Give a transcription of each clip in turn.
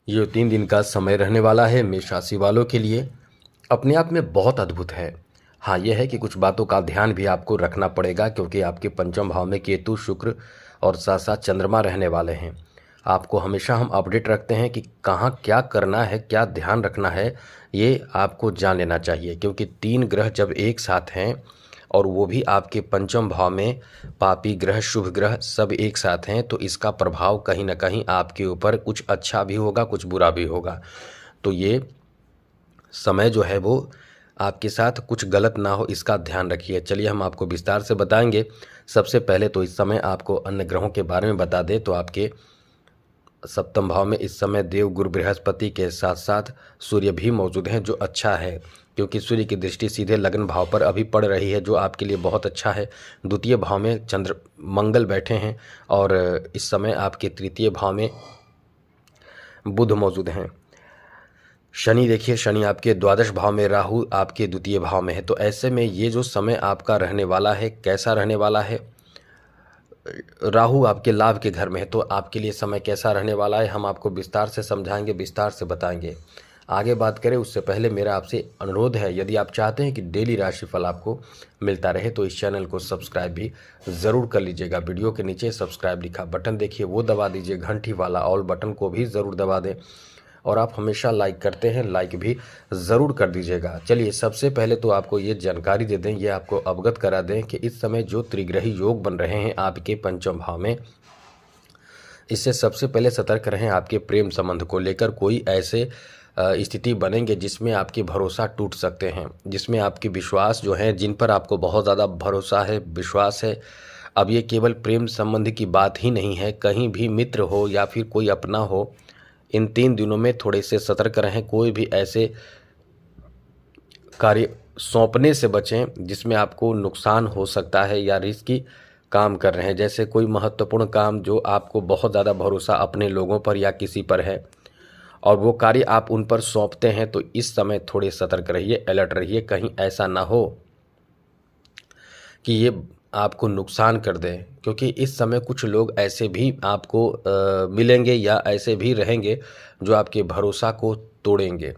ये 3 दिन का समय रहने वाला है मेष राशि वालों के लिए, अपने आप में बहुत अद्भुत है। हाँ, यह है कि कुछ बातों का ध्यान भी आपको रखना पड़ेगा क्योंकि आपके पंचम भाव में केतु, शुक्र और साथ साथ चंद्रमा रहने वाले हैं। आपको हमेशा हम अपडेट रखते हैं कि कहाँ क्या करना है, क्या ध्यान रखना है, ये आपको जान लेना चाहिए क्योंकि 3 ग्रह जब एक साथ हैं और वो भी आपके पंचम भाव में, पापी ग्रह, शुभ ग्रह सब एक साथ हैं, तो इसका प्रभाव कहीं ना कहीं आपके ऊपर कुछ अच्छा भी होगा, कुछ बुरा भी होगा। तो ये समय जो है वो आपके साथ कुछ गलत ना हो, इसका ध्यान रखिए। चलिए हम आपको विस्तार से बताएंगे। सबसे पहले तो इस समय आपको अन्य ग्रहों के बारे में बता दें तो आपके सप्तम भाव में इस समय देव, गुरु, बृहस्पति के साथ साथ सूर्य भी मौजूद हैं, जो अच्छा है क्योंकि सूर्य की दृष्टि सीधे लग्न भाव पर अभी पड़ रही है, जो आपके लिए बहुत अच्छा है। द्वितीय भाव में चंद्र मंगल बैठे हैं और इस समय आपके तृतीय भाव में बुध मौजूद हैं। शनि देखिए, शनि आपके द्वादश भाव में, राहु आपके द्वितीय भाव में है। तो ऐसे में ये जो समय आपका रहने वाला है, कैसा रहने वाला है? राहु आपके लाभ के घर में है, तो आपके लिए समय कैसा रहने वाला है हम आपको विस्तार से समझाएंगे, विस्तार से बताएंगे। आगे बात करें उससे पहले मेरा आपसे अनुरोध है, यदि आप चाहते हैं कि डेली राशिफल आपको मिलता रहे तो इस चैनल को सब्सक्राइब भी ज़रूर कर लीजिएगा। वीडियो के नीचे सब्सक्राइब लिखा बटन देखिए, वो दबा दीजिए। घंटी वाला ऑल बटन को भी ज़रूर दबा दें और आप हमेशा लाइक करते हैं, लाइक भी ज़रूर कर दीजिएगा। चलिए सबसे पहले तो आपको ये जानकारी दे दें, ये आपको अवगत करा दें कि इस समय जो त्रिग्रही योग बन रहे हैं आपके पंचम भाव में, इससे सबसे पहले सतर्क रहें। आपके प्रेम संबंध को लेकर कोई ऐसे स्थिति बनेंगे जिसमें आपके भरोसा टूट सकते हैं, जिसमें आपके विश्वास जो हैं, जिन पर आपको बहुत ज़्यादा भरोसा है, विश्वास है। अब ये केवल प्रेम संबंध की बात ही नहीं है, कहीं भी मित्र हो या फिर कोई अपना हो, इन 3 दिनों में थोड़े से सतर्क रहें। कोई भी ऐसे कार्य सौंपने से बचें जिसमें आपको नुकसान हो सकता है या रिस्की काम कर रहे हैं। जैसे कोई महत्वपूर्ण काम जो आपको बहुत ज़्यादा भरोसा अपने लोगों पर या किसी पर है और वो कार्य आप उन पर सौंपते हैं, तो इस समय थोड़े सतर्क रहिए, अलर्ट रहिए। कहीं ऐसा ना हो कि ये आपको नुकसान कर दें, क्योंकि इस समय कुछ लोग ऐसे भी आपको मिलेंगे या ऐसे भी रहेंगे जो आपके भरोसा को तोड़ेंगे।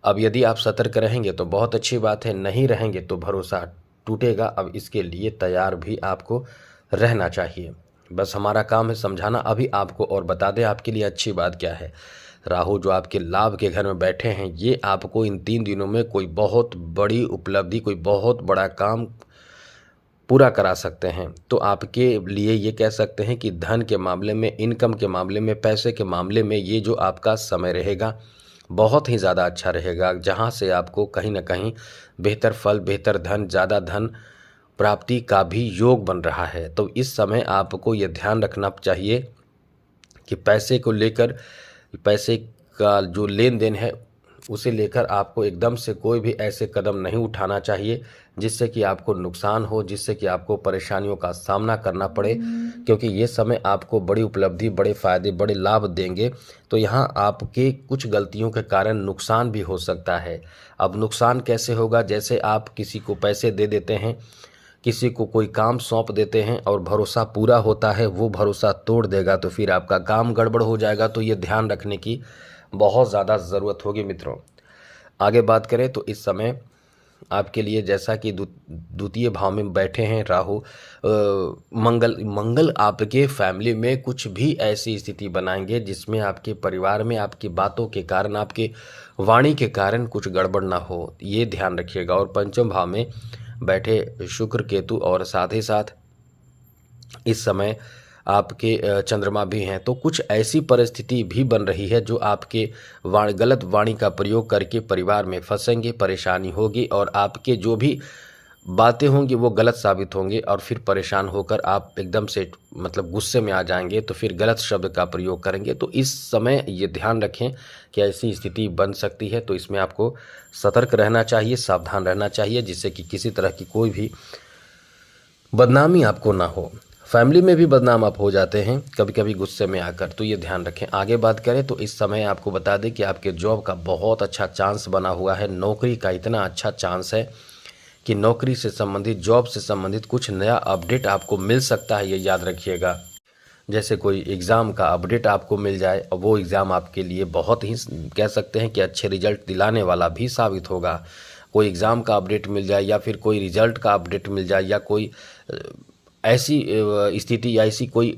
अब यदि आप सतर्क रहेंगे तो बहुत अच्छी बात है, नहीं रहेंगे तो भरोसा टूटेगा। अब इसके लिए तैयार भी आपको रहना चाहिए। बस हमारा काम है समझाना। अभी आपको और बता दें आपके लिए अच्छी बात क्या है। राहु जो आपके लाभ के घर में बैठे हैं, ये आपको इन 3 दिनों में कोई बहुत बड़ी उपलब्धि, कोई बहुत बड़ा काम पूरा करा सकते हैं। तो आपके लिए ये कह सकते हैं कि धन के मामले में, इनकम के मामले में, पैसे के मामले में ये जो आपका समय रहेगा बहुत ही ज़्यादा अच्छा रहेगा, जहाँ से आपको कहीं ना कहीं बेहतर फल, बेहतर धन, ज़्यादा धन प्राप्ति का भी योग बन रहा है। तो इस समय आपको ये ध्यान रखना चाहिए कि पैसे को लेकर, पैसे का जो लेन देन है उसे लेकर आपको एकदम से कोई भी ऐसे कदम नहीं उठाना चाहिए जिससे कि आपको नुकसान हो, जिससे कि आपको परेशानियों का सामना करना पड़े, क्योंकि ये समय आपको बड़ी उपलब्धि, बड़े फायदे, बड़े लाभ देंगे। तो यहाँ आपके कुछ गलतियों के कारण नुकसान भी हो सकता है। अब नुकसान कैसे होगा? जैसे आप किसी को पैसे दे देते हैं, किसी को कोई काम सौंप देते हैं और भरोसा पूरा होता है, वो भरोसा तोड़ देगा तो फिर आपका काम गड़बड़ हो जाएगा। तो ये ध्यान रखने की बहुत ज़्यादा ज़रूरत होगी मित्रों। आगे बात करें तो इस समय आपके लिए, जैसा कि द्वितीय भाव में बैठे हैं राहु, मंगल आपके फैमिली में कुछ भी ऐसी स्थिति बनाएंगे जिसमें आपके परिवार में आपकी बातों के कारण, आपके वाणी के कारण कुछ गड़बड़ ना हो, ये ध्यान रखिएगा। और पंचम भाव में बैठे शुक्र, केतु और साथ ही साथ इस समय आपके चंद्रमा भी हैं, तो कुछ ऐसी परिस्थिति भी बन रही है जो आपके गलत वाणी का प्रयोग करके परिवार में फंसेंगे, परेशानी होगी और आपके जो भी बातें होंगी वो गलत साबित होंगे और फिर परेशान होकर आप एकदम से मतलब गुस्से में आ जाएंगे, तो फिर गलत शब्द का प्रयोग करेंगे। तो इस समय ये ध्यान रखें कि ऐसी स्थिति बन सकती है, तो इसमें आपको सतर्क रहना चाहिए, सावधान रहना चाहिए, जिससे कि किसी तरह की कोई भी बदनामी आपको ना हो। फैमिली में भी बदनाम आप हो जाते हैं कभी कभी गुस्से में आकर, तो ये ध्यान रखें। आगे बात करें तो इस समय आपको बता दें कि आपके जॉब का बहुत अच्छा चांस बना हुआ है। नौकरी का इतना अच्छा चांस है कि नौकरी से संबंधित, जॉब से संबंधित कुछ नया अपडेट आपको मिल सकता है, ये याद रखिएगा। जैसे कोई एग्ज़ाम का अपडेट आपको मिल जाए और वो एग्ज़ाम आपके लिए बहुत ही कह सकते हैं कि अच्छे रिजल्ट दिलाने वाला भी साबित होगा। कोई एग्ज़ाम का अपडेट मिल जाए या फिर कोई रिजल्ट का अपडेट मिल जाए या कोई ऐसी स्थिति या ऐसी कोई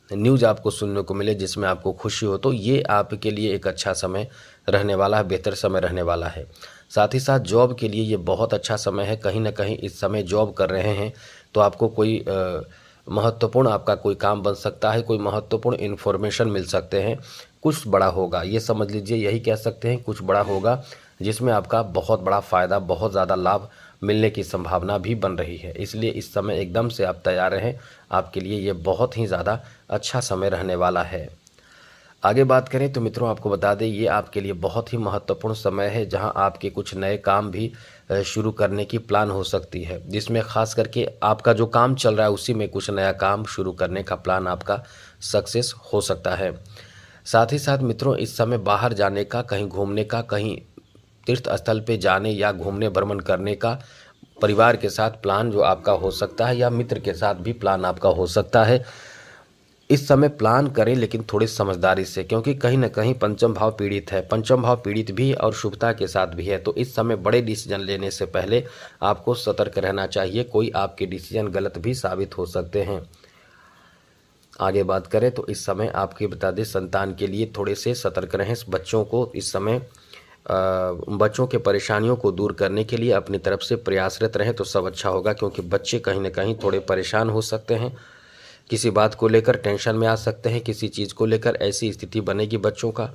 न्यूज़ आपको सुनने को मिले जिसमें आपको खुशी हो, तो ये आपके लिए एक अच्छा समय रहने वाला है, बेहतर समय रहने वाला है। साथ ही साथ जॉब के लिए ये बहुत अच्छा समय है। कहीं ना कहीं इस समय जॉब कर रहे हैं तो आपको कोई महत्वपूर्ण आपका कोई काम बन सकता है, कोई महत्वपूर्ण इन्फॉर्मेशन मिल सकते हैं, कुछ बड़ा होगा, ये समझ लीजिए, यही कह सकते हैं कुछ बड़ा होगा जिसमें आपका बहुत बड़ा फ़ायदा, बहुत ज़्यादा लाभ मिलने की संभावना भी बन रही है। इसलिए इस समय एकदम से आप तैयार रहें, आपके लिए ये बहुत ही ज़्यादा अच्छा समय रहने वाला है। आगे बात करें तो मित्रों आपको बता दें ये आपके लिए बहुत ही महत्वपूर्ण समय है जहां आपके कुछ नए काम भी शुरू करने की प्लान हो सकती है, जिसमें ख़ास करके आपका जो काम चल रहा है उसी में कुछ नया काम शुरू करने का प्लान आपका सक्सेस हो सकता है। साथ ही साथ मित्रों इस समय बाहर जाने का, कहीं घूमने का, कहीं तीर्थ स्थल पे जाने या घूमने भ्रमण करने का परिवार के साथ प्लान जो आपका हो सकता है या मित्र के साथ भी प्लान आपका हो सकता है। इस समय प्लान करें लेकिन थोड़ी समझदारी से, क्योंकि कहीं ना कहीं पंचम भाव पीड़ित है, पंचम भाव पीड़ित भी और शुभता के साथ भी है। तो इस समय बड़े डिसीजन लेने से पहले आपको सतर्क रहना चाहिए, कोई आपके डिसीजन गलत भी साबित हो सकते हैं। आगे बात करें तो इस समय आपके बता दें संतान के लिए थोड़े से सतर्क रहें। बच्चों को इस समय बच्चों के परेशानियों को दूर करने के लिए अपनी तरफ से प्रयासरत रहें तो सब अच्छा होगा, क्योंकि बच्चे कहीं ना कहीं थोड़े परेशान हो सकते हैं, किसी बात को लेकर टेंशन में आ सकते हैं, किसी चीज़ को लेकर ऐसी स्थिति बनेगी बच्चों का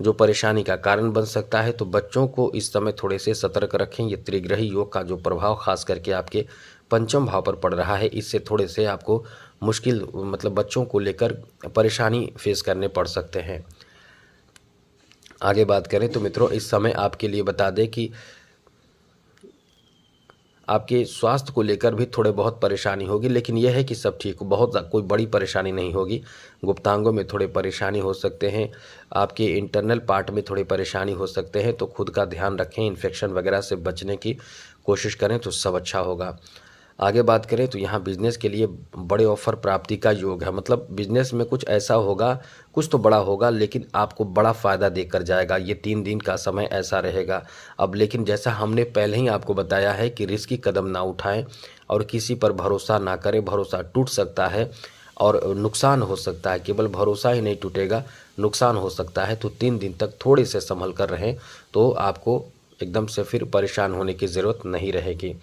जो परेशानी का कारण बन सकता है। तो बच्चों को इस समय थोड़े से सतर्क रखें। ये त्रिग्रही योग का जो प्रभाव खास करके आपके पंचम भाव पर पड़ रहा है, इससे थोड़े से आपको मुश्किल मतलब बच्चों को लेकर परेशानी फेस करने पड़ सकते हैं। आगे बात करें तो मित्रों इस समय आपके लिए बता दें कि आपके स्वास्थ्य को लेकर भी थोड़े बहुत परेशानी होगी, लेकिन यह है कि सब ठीक, बहुत कोई बड़ी परेशानी नहीं होगी। गुप्तांगों में थोड़े परेशानी हो सकते हैं, आपके इंटरनल पार्ट में थोड़ी परेशानी हो सकते हैं, तो खुद का ध्यान रखें, इन्फेक्शन वगैरह से बचने की कोशिश करें तो सब अच्छा होगा। आगे बात करें तो यहाँ बिजनेस के लिए बड़े ऑफर प्राप्ति का योग है, मतलब बिजनेस में कुछ ऐसा होगा, कुछ तो बड़ा होगा लेकिन आपको बड़ा फ़ायदा देकर जाएगा। ये 3 दिन का समय ऐसा रहेगा। अब लेकिन जैसा हमने पहले ही आपको बताया है कि रिस्की कदम ना उठाएं और किसी पर भरोसा ना करें, भरोसा टूट सकता है और नुकसान हो सकता है। केवल भरोसा ही नहीं टूटेगा, नुकसान हो सकता है। तो 3 दिन तक थोड़े से संभल कर रहें तो आपको एकदम से फिर परेशान होने की ज़रूरत नहीं रहेगी।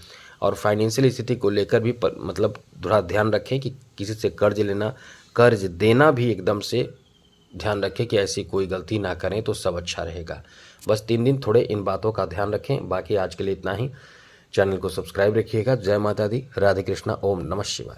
और फाइनेंशियल स्थिति को लेकर भी मतलब थोड़ा ध्यान रखें कि किसी से कर्ज देना भी एकदम से ध्यान रखें कि ऐसी कोई गलती ना करें तो सब अच्छा रहेगा। बस 3 दिन थोड़े इन बातों का ध्यान रखें। बाकी आज के लिए इतना ही। चैनल को सब्सक्राइब रखिएगा। जय माता दी, राधे कृष्णा, ओम नमः शिवाय।